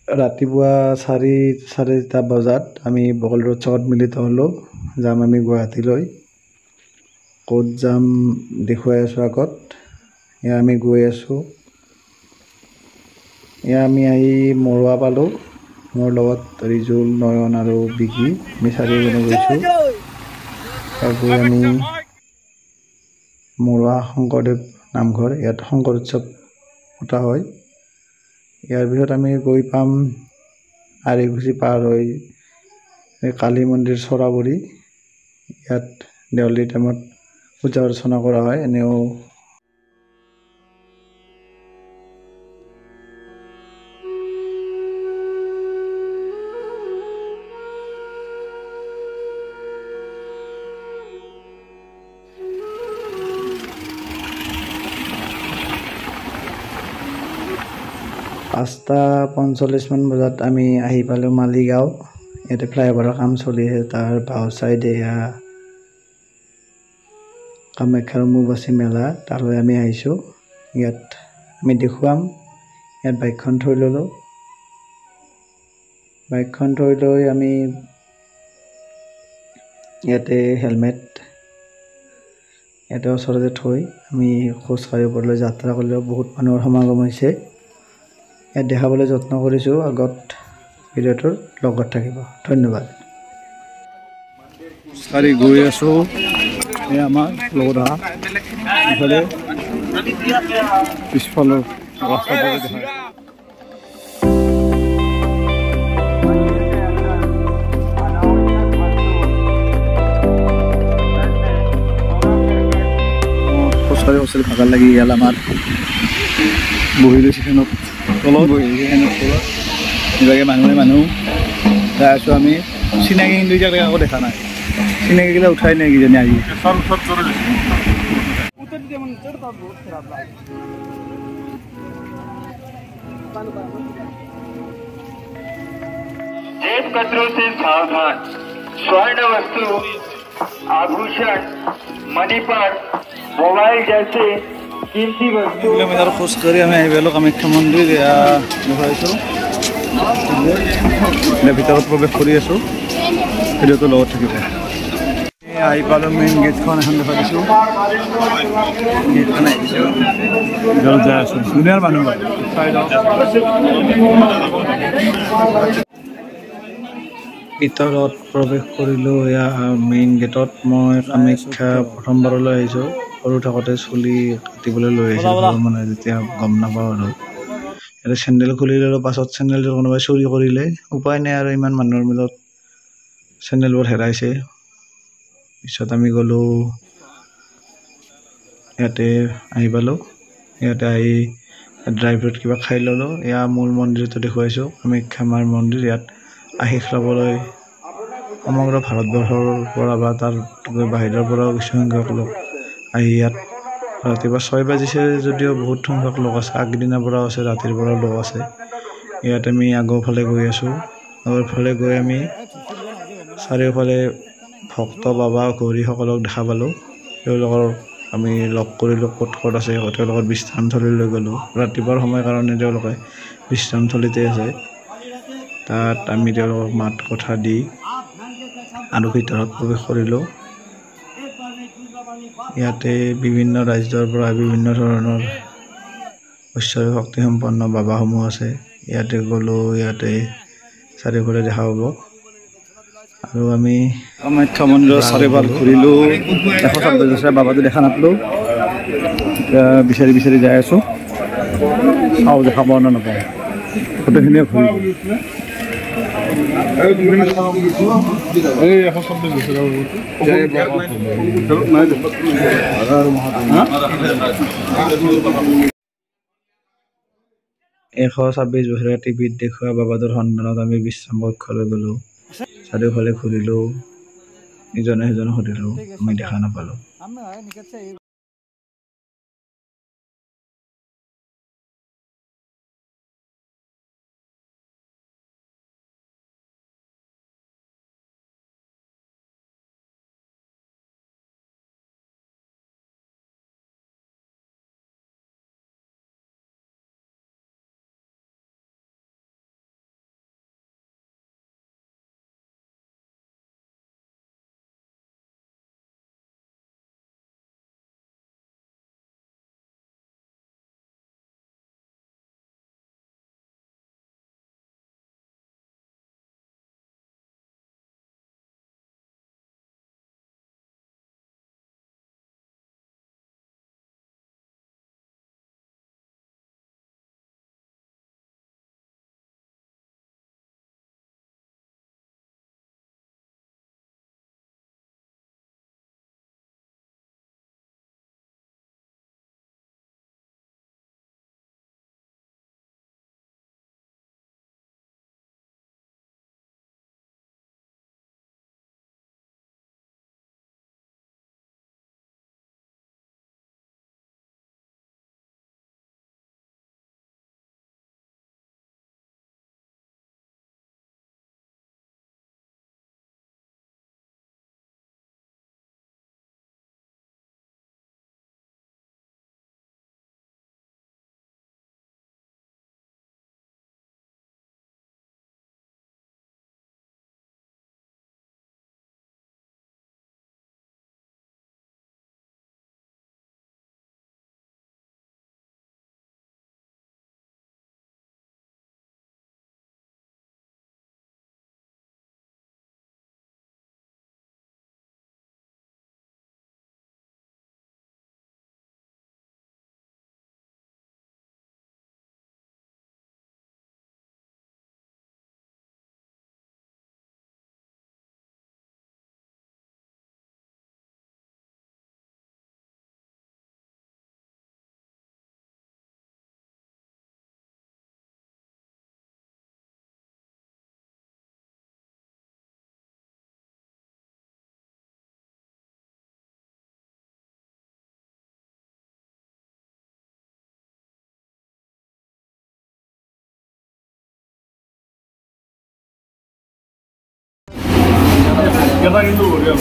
ৰাতিপুৱা 4:30 বজাত আমি বগলৰোড চকত মিলিত হ'লোঁ। যাম আমি গুৱাহাটীলৈ। ক'ত যাম দেখুৱাই আছোঁ আগত। এয়া আমি গৈ আছোঁ। এয়া আমি আহি মৰুৱা পালোঁ। মোৰ লগত ৰিজুল, নয়ন আৰু বিকি, আমি চাৰিওজনে গৈছোঁ। গৈ আমি মৰুৱা শংকৰদেৱ নামঘৰ, ইয়াত শংকৰ উৎসৱ পতা হয়। ইয়াৰ পিছত আমি গৈ পাম আৰিকুছি পাৰ হৈ কালী মন্দিৰ চৰাবৰী। ইয়াত দেৱালী টাইমত পূজা অৰ্চনা কৰা হয়। এনেও 5:45 বজাত আমি আহি পালোঁ মালিগাঁও। ইয়াতে ফ্লাইঅভাৰৰ কাম চলি আছে। তাৰ বাওঁ চাইডে কামাখ্যাৰ অম্বুবাচী মেলা, তালৈ আমি আহিছোঁ। ইয়াত আমি দেখুৱাম। ইয়াত বাইকখন থৈ ল'লোঁ। বাইকখন থৈ লৈ আমি ইয়াতে হেলমেট ইয়াতে ওচৰতে থৈ আমি খোজকাঢ়ি ওপৰলৈ যাত্ৰা কৰিলেও বহুত মানুহৰ সমাগম হৈছে। ইয়াত দেখাবলৈ যত্ন কৰিছোঁ। আগত ভিডিঅ'টোৰ লগত থাকিব। ধন্যবাদ। খোজকাঢ়ি গৈ আছোঁ। এই আমাৰ লগত ইফালে পিছফালৰ ৰাস্তাটো দেখা খোজকাঢ়ি ভাগৰ লাগি ইয়াল আমাৰ বহি লৈছে ফেনত তলত ইভাগে মানুহ যাই আছোঁ আমি। চিনাকি কিন্তু এতিয়ালৈকে আকৌ দেখা নাই। চিনাকিগিলা উঠাই নাই কিজানি আহি। जेब कतरों से सावधान। स्वर्ण वस्तु, आभूषण, मनी पर्स, मोबाइल जैसे कीमती वस्तु। কিলোমিটাৰ খোজকাঢ়ি আমি আহি পালোঁ কামাখ্যা মন্দিৰ। দেখুৱাইছোঁ ভিতৰত প্ৰৱেশ কৰি আছোঁ। ভিডিঅ'টো লগত থাকিব। আহি পালোঁ মেইন গেটখন এখন দেখাই দিছোঁ। গেটখন আহিছোঁ যাই আছোঁ। দুনিয়াৰ মানুহ ভিতৰত প্ৰৱেশ কৰিলোঁ। এয়া মেইন গেটত। মই কামাখ্যা প্ৰথমবাৰলৈ আহিছোঁ। সৰু থাকোঁতে চুলি কাটিবলৈ লৈ আহিছিল ঘৰৰ মানুহে, যেতিয়া গম নাপাওঁ আৰু। ইয়াতে চেণ্ডেল খুলি ল'লোঁ। পাছত চেণ্ডেলযোৰ কোনোবাই চুৰি কৰিলে। উপায় নাই আৰু, ইমান মানুহৰ মাজত চেণ্ডেলবোৰ হেৰাইছে। পিছত আমি গ'লোঁ, ইয়াতে আহি পালোঁ। ইয়াতে আহি ড্ৰাই ফ্ৰুট কিবা খাই ল'লোঁ। এয়া মূল মন্দিৰটো দেখুৱাইছোঁ, কামাখ্যা মাৰ মন্দিৰ। ইয়াত আশীষ ল'বলৈ সমগ্ৰ ভাৰতবৰ্ষৰ পৰা বা তাৰ বাহিৰৰ পৰাও কিছুসংখ্যক লোক আহি ইয়াত ৰাতিপুৱা 6 বাজিছে যদিও বহুত সংখ্যক লোক আছে। আগদিনাৰ পৰাও আছে, ৰাতিৰ পৰাও লোক আছে। ইয়াত আমি আগৰ ফালে গৈ আছোঁ। আগৰ ফালে গৈ আমি চাৰিওফালে ভক্ত বাবা গৌৰীসকলক দেখা পালোঁ। তেওঁলোকৰ আমি লগ কৰিলোঁ, ক'ত আছে। তেওঁলোকৰ বিশ্ৰামথলীলৈ গ'লোঁ। ৰাতিপুৱাৰ সময় কাৰণে তেওঁলোকে বিশ্ৰামথলীতে আছে। তাত আমি তেওঁলোকক মাত কথা দি আৰু ভিতৰত প্ৰৱেশ কৰিলোঁ। ইয়াতে বিভিন্ন ৰাজ্যৰ পৰা বিভিন্ন ধৰণৰ ঐশ্বৰিক শক্তিসম্পন্ন বাবাসমূহ আছে। ইয়াতে গ'লোঁ, ইয়াতে চাৰিওফালে দেখা পাব। আৰু আমি কামাখ্যা মন্দিৰৰ চাৰিওফাল ঘূৰিলোঁ। বাবাটো দেখা নাপালোঁ। এতিয়া বিচাৰি যাই আছোঁ। চাওঁ দেখা পাওঁ নে নাপাওঁ। গোটেইখিনিয়ে ঘূৰিলোঁ। এশ 26 বছৰীয়া টিভিত দেখুওৱা বাবাটোৰ সন্ধানত আমি বিশ্ৰাম কক্ষলৈ গ'লোঁ। চাৰিওফালে ঘূৰিলোঁ, ইজনে সিজনক সুধিলোঁ, আমি দেখা নাপালোঁ। এটা কিন্তু বঢ়িয়া